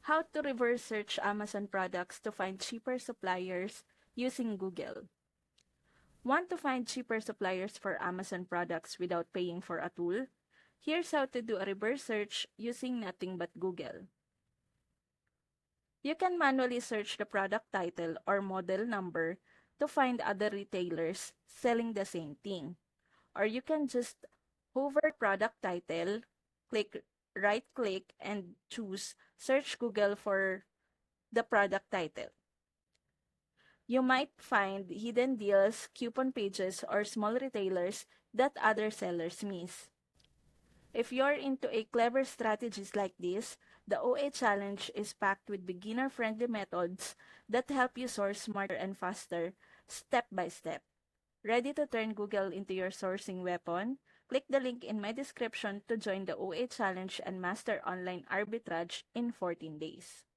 How to reverse search Amazon products to find cheaper suppliers using Google. Want to find cheaper suppliers for Amazon products without paying for a tool? Here's how to do a reverse search using nothing but Google. You can manually search the product title or model number to find other retailers selling the same thing. Or you can just hover product title, right-click, and choose Search Google for the product title. You might find hidden deals, coupon pages, or small retailers that other sellers miss. If you're into a clever strategies like this, the OA challenge is packed with beginner-friendly methods that help you source smarter and faster, step by step. Ready to turn Google into your sourcing weapon? Click the link in my description to join the OA challenge and master online arbitrage in 14 days.